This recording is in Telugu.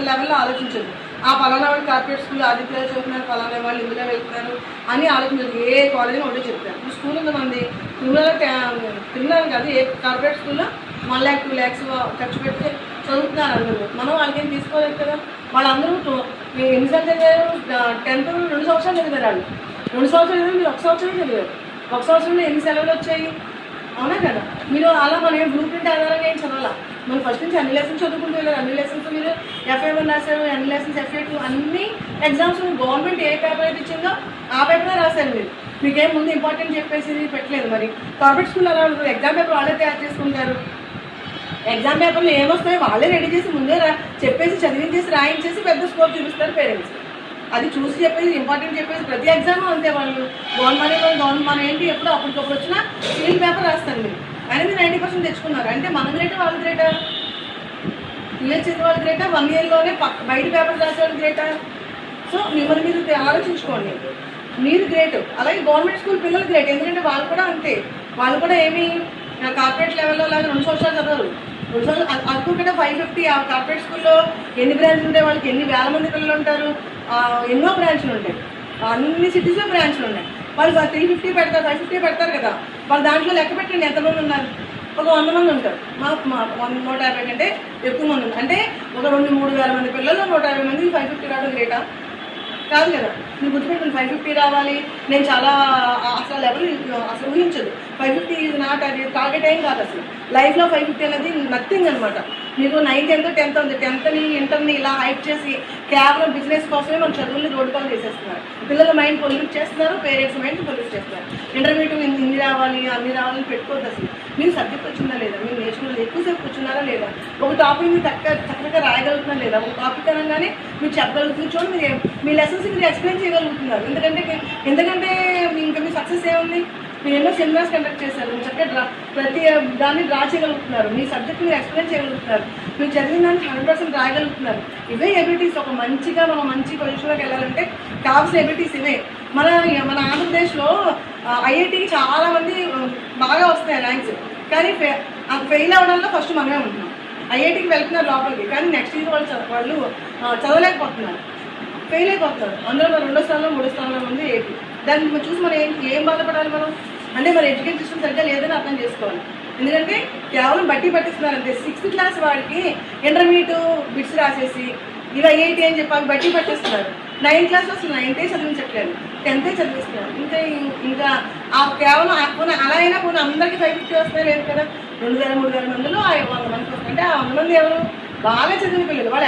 లెవెల్లో ఆలోచించదు. ఆ పలానా వాళ్ళు కార్పొరేట్ స్కూల్ ఆదిత్య చదువుతున్నారు, పలానా వాళ్ళు ఇందులో వెళ్తున్నారు అని ఆలోచించదు. ఏ కాలేజీని ఒకటే చెప్తారు. ఇప్పుడు స్కూల్ ఉందండి, తిన్నారు కాదు, ఏ కార్పొరేట్ స్కూల్లో 1 lakh 2 lakhs ఖర్చు పెట్టి చదువుతున్నారు అందరూ. మనం వాళ్ళకేం తీసుకోలేదు కదా. వాళ్ళందరూ ఎన్నిసార్లు చదివారు? 10th 2 సంవత్సరాలు చదివారు. వాళ్ళు 2 సంవత్సరాలు చదివారు, మీరు 1 సంవత్సరం చదివారు. 1 సంవత్సరంలో ఎన్ని సెలవులు వచ్చాయి? అవునా కదా. మీరు అలా మనం బ్లూ ప్రింట్ ఆధారంగా ఏం చదవాలా, మనం ఫస్ట్ నుంచి అన్ని లెసన్స్ చదువుకుంటూ వెళ్ళారు. అన్ని లెసన్స్ మీరు FA1 రాశారు, అన్ని లెసన్స్ FA2 అన్ని ఎగ్జామ్స్ గవర్నమెంట్ ఏ పేపర్ అయితే ఇచ్చిందో ఆ పేపరే రాశారు. మీరు మీకేం ముందు ఇంపార్టెంట్ చెప్పేసి పెట్టలేదు. మరి కార్పొరేట్ స్కూల్ అలా ఉంటుంది, ఎగ్జామ్ పేపర్ వాళ్ళే తయారు చేసుకుంటారు. ఎగ్జామ్ పేపర్లు ఏమొస్తాయో వాళ్ళే రెడీ చేసి ముందే చెప్పేసి చదివించేసి రాయించేసి పెద్ద స్కోర్ చూపిస్తారు పేరెంట్స్. అది చూసి చెప్పేసి ఇంపార్టెంట్ చెప్పేసి ప్రతి ఎగ్జామ్ అంతే. వాళ్ళు గవర్నమెంట్ మనం ఏంటి ఎప్పుడు అప్పటికప్పుడు వచ్చినా సీల్ పేపర్ రాస్తారు. మీరు కానీ మీరు 90% తెచ్చుకున్నారు అంటే మన గ్రేటా వాళ్ళ గ్రేటా? క్లియర్ చేసే వాళ్ళ గ్రేటా? 1 yearలోనే బయట పేపర్ రాసే వాళ్ళ గ్రేటా? సో మిమ్మల్ని మీరు ఆలోచించుకోండి, మీరు గ్రేట్. అలాగే గవర్నమెంట్ స్కూల్ పిల్లలు గ్రేట్, ఎందుకంటే వాళ్ళు కూడా అంతే. వాళ్ళు కూడా ఏమి కార్పొరేట్ లెవెల్లో లాగా 2 సంవత్సరాలు చదవరు. 2 సంవత్సరాలు అనుకుంటే 550 ఆ కార్పొరేట్ స్కూల్లో ఎన్ని బ్రాంచ్లు ఉంటాయి, వాళ్ళకి ఎన్ని వేల మంది పిల్లలు ఉంటారు, ఎన్నో బ్రాంచ్లు ఉంటాయి, అన్ని సిటీస్లో బ్రాంచ్లు ఉన్నాయి. వాళ్ళు 350 పెడతారు, 550 పెడతారు కదా. వాళ్ళు దాంట్లో లెక్క పెట్టండి ఎంతమంది ఉన్నారు. ఒక 100 మంది ఉంటారు. మాకు 150 కంటే ఎక్కువ మంది ఉంటారు. అంటే ఒక 2-3 వేల మంది పిల్లలు 150 మందికి 550 రావడం గ్రేటా? కాదు కదా. మీరు గుర్తుపెట్టుకుని 550 రావాలి, నేను చాలా అసలు లెవెల్ అసలు ఊహించదు. 550 ఈజ్ నాట్, అది టార్గెట్ ఏం కాదు అసలు. లైఫ్లో 550 అనేది నథింగ్ అనమాట. మీకు 9th 10th ఉంది, 10thని ఇంటర్ని ఇలా హైప్ చేసి కేవలం బిజినెస్ కోసమే మన చదువుల్ని రోడ్డు పాలు చేసేస్తున్నారు. పిల్లల మైండ్ పొల్యూట్ చేస్తున్నారు, పేరెంట్స్ మైండ్ పొల్యూట్ చేస్తున్నారు. ఇంటర్మీడియట్ ఇన్ని రావాలి అన్ని రావాలని పెట్టుకోవద్దు. అసలు మీరు సబ్జెక్ట్ వచ్చిందా లేదా, మీరు నేర్చుకున్నది ఎక్కువసేపు కూర్చున్నారా లేదా, ఒక టాపిక్ మీరు చక్కగా రాయగలుగుతున్నారా లేదా, ఒక టాపిక్ అనగానే మీరు చెప్పగలుగుతున్నారు. చూడండి, మీరు మీ లెసన్స్ మీరు ఎక్స్ప్లెయిన్ చేయగలుగుతున్నారు. ఎందుకంటే ఇంకా మీ సక్సెస్ ఏముంది? మీరు ఎన్నో సెమినార్స్ కండక్ట్ చేశారు, మీరు చక్కగా ప్రతి దాన్ని డ్రా చేయగలుగుతున్నారు, మీ సబ్జెక్ట్ మీరు ఎక్స్ప్లెయిన్ చేయగలుగుతున్నారు, మీరు చదివిన దాన్ని 100% రాయగలుగుతున్నారు. ఇవే ఎబిలిటీస్. ఒక మనం మంచి పొజిషన్లోకి వెళ్ళాలంటే కావాల్సిన ఎబిలిటీస్ ఇవే. మన ఆంధ్రప్రదేశ్లో IITకి చాలామంది బాగా వస్తాయి ర్యాంక్స్, కానీ ఫెయిల్ అవ్వడంలో ఫస్ట్ మనమే ఉంటున్నాం. IITకి వెళ్తున్నారు లోపలికి, కానీ నెక్స్ట్ ఇయర్ వాళ్ళు చదవలేకపోతున్నారు, ఫెయిల్ అయిపోతున్నారు. అందులో 2వ స్థానంలో 3వ స్థానంలో ఉంది ఏపీ. దాన్ని చూసి మనం ఏం బాధపడాలి మనం? అంటే మన ఎడ్యుకేషన్ సిస్టమ్ సరిగ్గా లేదని అర్థం చేసుకోవాలి. ఎందుకంటే కేవలం పట్టిస్తున్నారు అంతే. 6th క్లాస్ వాడికి ఇంటర్మీడియట్ బిట్స్ రాసేసి ఇవి IIT అని చెప్పి అవి పట్టిస్తున్నారు. 9th క్లాస్లో అసలు 9th చదివించట్లేదు, 10th చదివిస్తున్నారు. ఇంకా కేవలం అలా అయినా పోనీ అందరికీ 550 వస్తాయి లేదు కదా. 2000-3000 మందిలో 100 మందికి వస్తాయి. అంటే ఆ 100 మంది ఎవరు? బాగా చదివిన పిల్లలు. వాళ్ళు